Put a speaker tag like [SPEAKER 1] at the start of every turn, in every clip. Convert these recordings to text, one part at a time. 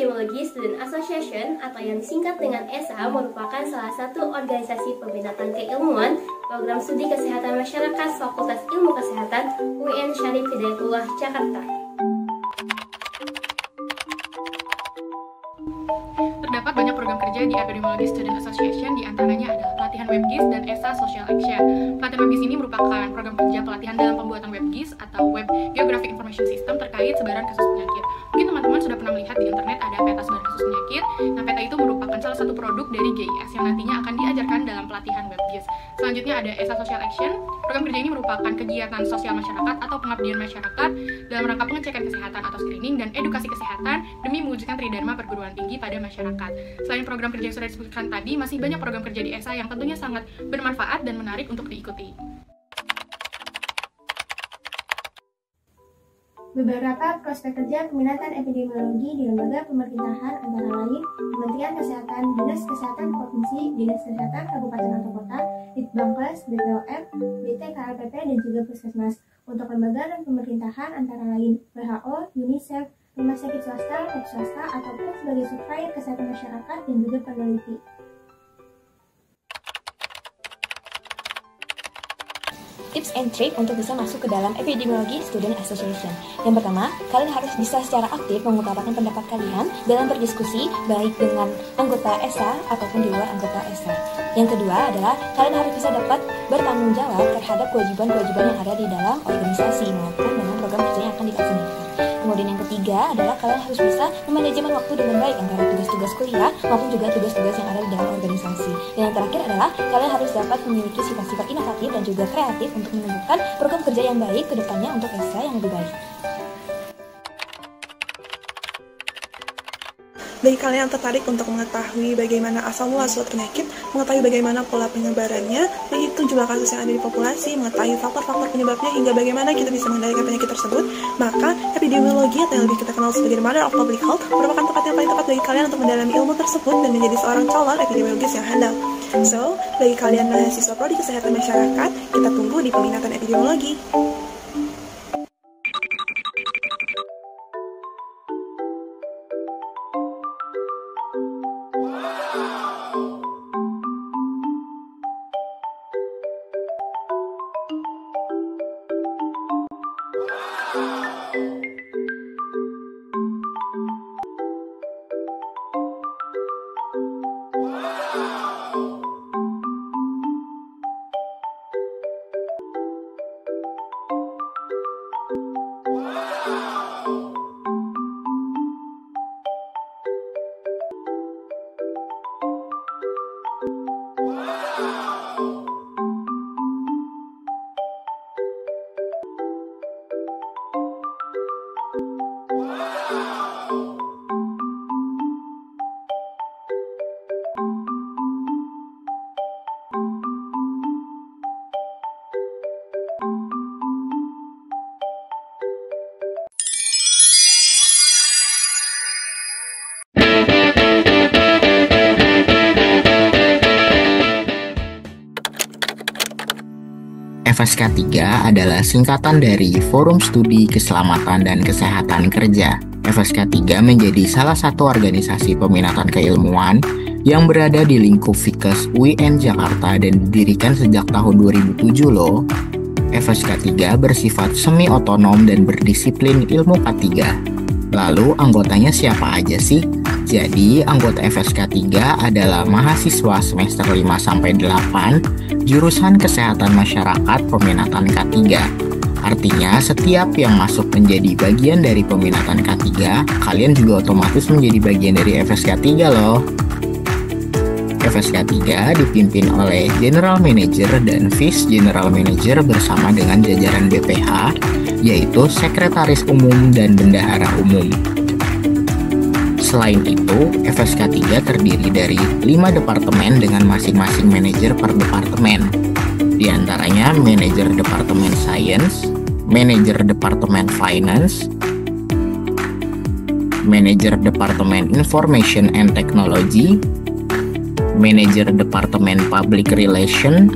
[SPEAKER 1] Epidemiologi Student Association atau yang disingkat dengan ESA merupakan salah satu organisasi peminatan keilmuan program studi kesehatan masyarakat Fakultas Ilmu Kesehatan UIN Syarif Hidayatullah Jakarta.
[SPEAKER 2] Terdapat banyak program kerja di Epidemiologi Student Association, di antaranya adalah pelatihan WebGIS dan ESA Social Action. Pelatihan WebGIS ini merupakan program kerja pelatihan dalam pembuatan WebGIS atau Web Geographic Information System terkait sebaran kasus penyakit. Mungkin teman-teman sudah pernah melihat di internet ada peta sebaran kasus penyakit. Nah, peta itu merupakan salah satu produk dari GIS yang nantinya akan diajarkan dalam pelatihan WebGIS. Selanjutnya ada ESA Social Action. Program kerja ini merupakan kegiatan sosial masyarakat atau pengabdian masyarakat dalam rangka pengecekan kesehatan atau screening dan edukasi kesehatan demi mewujudkan tridharma perguruan tinggi pada masyarakat. Selain program kerja yang sudah disebutkan tadi, masih banyak program kerja di ESA yang tentunya sangat bermanfaat dan menarik untuk diikuti.
[SPEAKER 3] Beberapa prospek kerja peminatan epidemiologi di lembaga pemerintahan antara lain Kementerian Kesehatan, Dinas Kesehatan Provinsi, Dinas Kesehatan Kabupaten atau Kota, Litbangkes, BPOM, BTKLPP, dan juga Puskesmas. Untuk lembaga dan pemerintahan antara lain WHO, UNICEF, rumah sakit swasta, lab swasta, ataupun sebagai supplier kesehatan masyarakat dan juga peneliti.
[SPEAKER 4] Tips and trick untuk bisa masuk ke dalam Epidemiologi Student Association. Yang pertama, kalian harus bisa secara aktif mengutarakan pendapat kalian dalam berdiskusi baik dengan anggota ESA ataupun di luar anggota ESA. Yang kedua adalah kalian harus bisa dapat bertanggung jawab terhadap kewajiban-kewajiban yang ada di dalam organisasi maupun dengan program kerja yang akan dilaksanakan. Kemudian yang ketiga adalah kalian harus bisa memanajemen waktu dengan baik antara tugas-tugas kuliah maupun juga tugas-tugas yang ada di dalam organisasi. Dan yang terakhir adalah kalian harus dapat memiliki sifat-sifat inovatif dan juga kreatif untuk menemukan program kerja yang baik ke depannya untuk ESA yang lebih baik.
[SPEAKER 5] Bagi kalian yang tertarik untuk mengetahui bagaimana asal mula suatu penyakit, mengetahui bagaimana pola penyebarannya, menghitung jumlah kasus yang ada di populasi, mengetahui faktor-faktor penyebabnya, hingga bagaimana kita bisa mengendalikan penyakit tersebut, maka epidemiologi atau yang lebih kita kenal sebagai Mother of Public Health merupakan tempat yang paling tepat bagi kalian untuk mendalami ilmu tersebut dan menjadi seorang calon epidemiologis yang handal. So, bagi kalian mahasiswa prodi kesehatan masyarakat, kita tunggu di peminatan epidemiologi.
[SPEAKER 6] FSK 3 adalah singkatan dari Forum Studi Keselamatan dan Kesehatan Kerja. FSK 3 menjadi salah satu organisasi peminatan keilmuan yang berada di lingkup Fikes UIN Jakarta dan didirikan sejak tahun 2007 loh. FSK 3 bersifat semi-otonom dan berdisiplin ilmu K3. Lalu anggotanya siapa aja sih? Jadi, anggota FSK 3 adalah mahasiswa semester 5-8, jurusan Kesehatan Masyarakat peminatan K3. Artinya, setiap yang masuk menjadi bagian dari peminatan K3, kalian juga otomatis menjadi bagian dari FSK 3 loh. FSK 3 dipimpin oleh General Manager dan Vice General Manager bersama dengan jajaran BPH, yaitu Sekretaris Umum dan Bendahara Umum. Selain itu, FSK 3 terdiri dari 5 departemen dengan masing-masing manajer per departemen. Di antaranya manajer Departemen Science, manajer Departemen Finance, manajer Departemen Information and Technology, manajer Departemen Public Relation,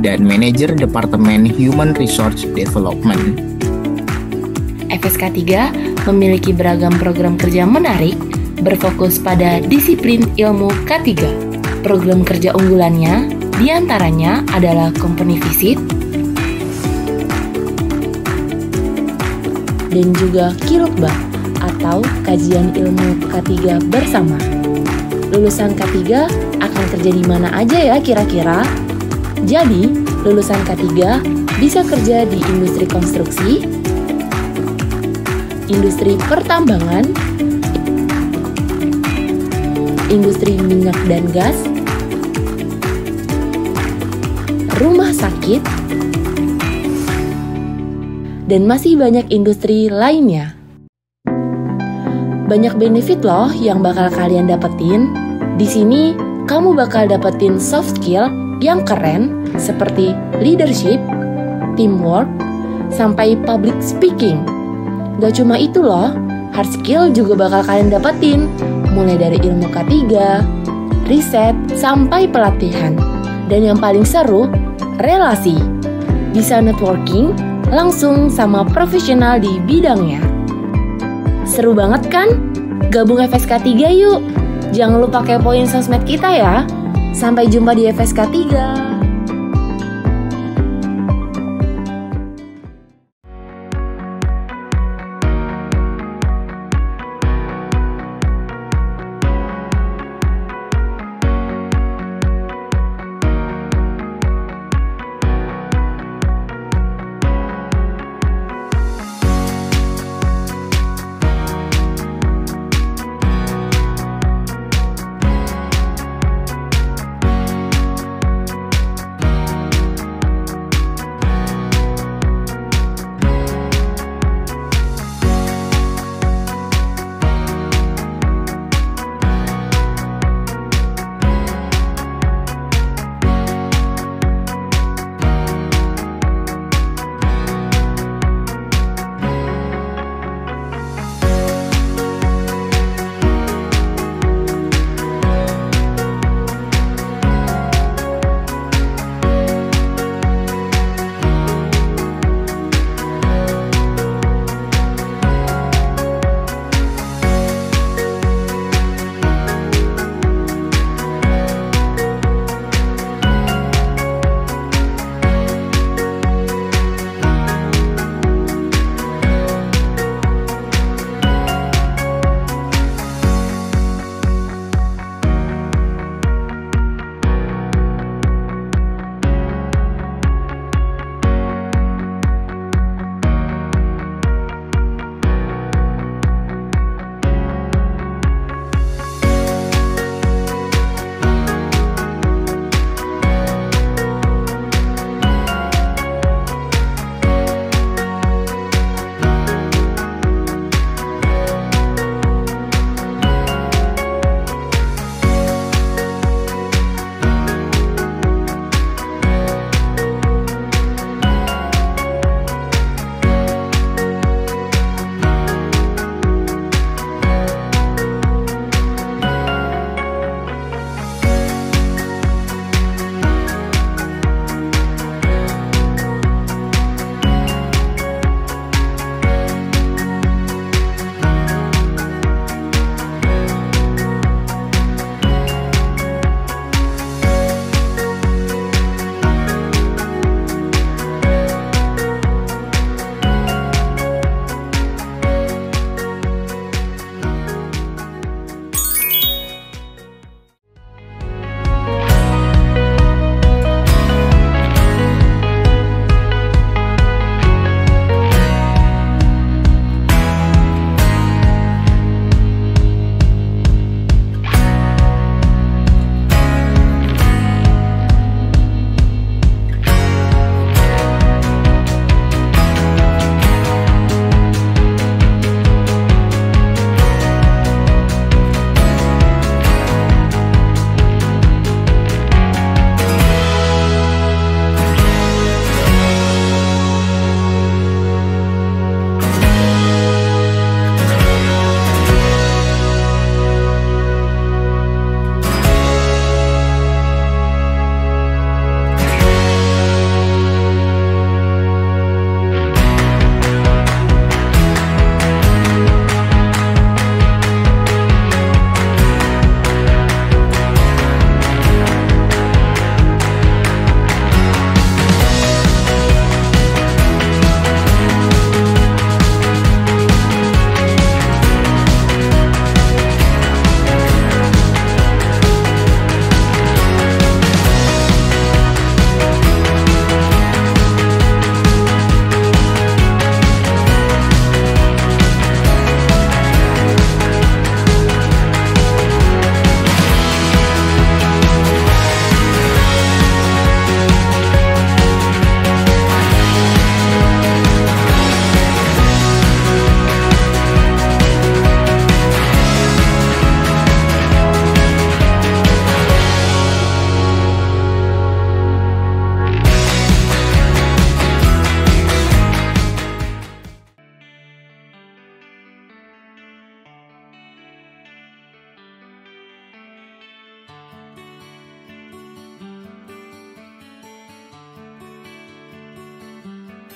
[SPEAKER 6] dan manajer Departemen Human Resource Development.
[SPEAKER 7] FSK 3 memiliki beragam program kerja menarik berfokus pada disiplin ilmu K3. Program kerja unggulannya diantaranya adalah company visit dan juga kilokba atau kajian ilmu K3 bersama. Lulusan K3 akan kerja di mana aja ya kira-kira? Jadi, lulusan K3 bisa kerja di industri konstruksi, industri pertambangan, industri minyak dan gas, rumah sakit, dan masih banyak industri lainnya. Banyak benefit loh yang bakal kalian dapetin. Di sini, kamu bakal dapetin soft skill yang keren seperti leadership, teamwork, sampai public speaking. Gak cuma itu loh, hard skill juga bakal kalian dapetin, mulai dari ilmu K3, riset, sampai pelatihan. Dan yang paling seru, relasi. Bisa networking langsung sama profesional di bidangnya. Seru banget kan? Gabung FSK 3 yuk! Jangan lupa kepoin sosmed kita ya! Sampai jumpa di FSK 3!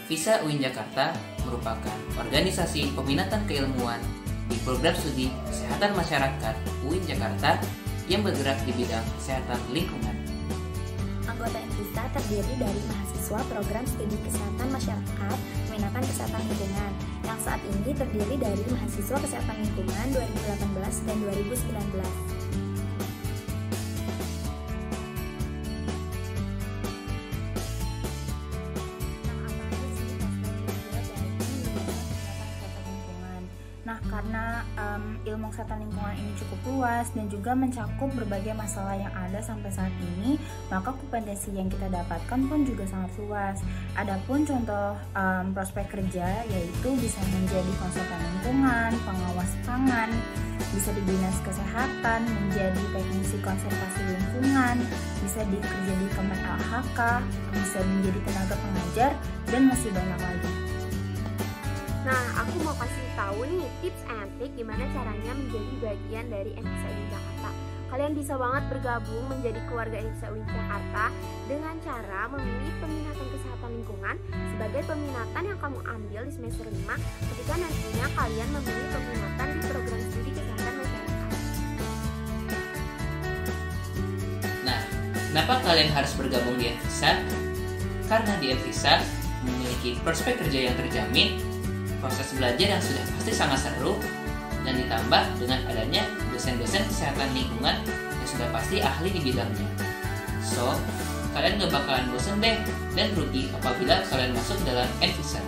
[SPEAKER 8] Visa UIN Jakarta merupakan organisasi peminatan keilmuan di program studi Kesehatan Masyarakat UIN Jakarta yang bergerak di bidang kesehatan lingkungan.
[SPEAKER 9] Anggota Envisa terdiri dari mahasiswa program studi Kesehatan Masyarakat peminatan kesehatan lingkungan yang saat ini terdiri dari mahasiswa kesehatan lingkungan 2018 dan 2019. Nah, karena ilmu kesehatan lingkungan ini cukup luas dan juga mencakup berbagai masalah yang ada sampai saat ini, maka kompetensi yang kita dapatkan pun juga sangat luas. Adapun contoh prospek kerja yaitu bisa menjadi konsultan lingkungan, pengawas pangan, bisa di dinas kesehatan, menjadi teknisi konservasi lingkungan, bisa bekerja di Kemen LHK, bisa menjadi tenaga pengajar, dan masih banyak lagi.
[SPEAKER 1] Nah, aku mau kasih tahu nih tips and trik gimana caranya menjadi bagian dari Envisa UIN Jakarta. Kalian bisa banget bergabung menjadi keluarga Envisa UIN Jakarta dengan cara memilih peminatan kesehatan lingkungan sebagai peminatan yang kamu ambil di semester 5 ketika nantinya kalian memilih peminatan di program studi kesehatan masyarakat.
[SPEAKER 8] Nah, kenapa kalian harus bergabung di Envisa? Karena di Envisa memiliki prospek kerja yang terjamin, proses belajar yang sudah pasti sangat seru, dan ditambah dengan adanya dosen-dosen kesehatan lingkungan yang sudah pasti ahli di bidangnya. So, kalian gak bakalan bosen deh dan rugi apabila kalian masuk dalam Envisa.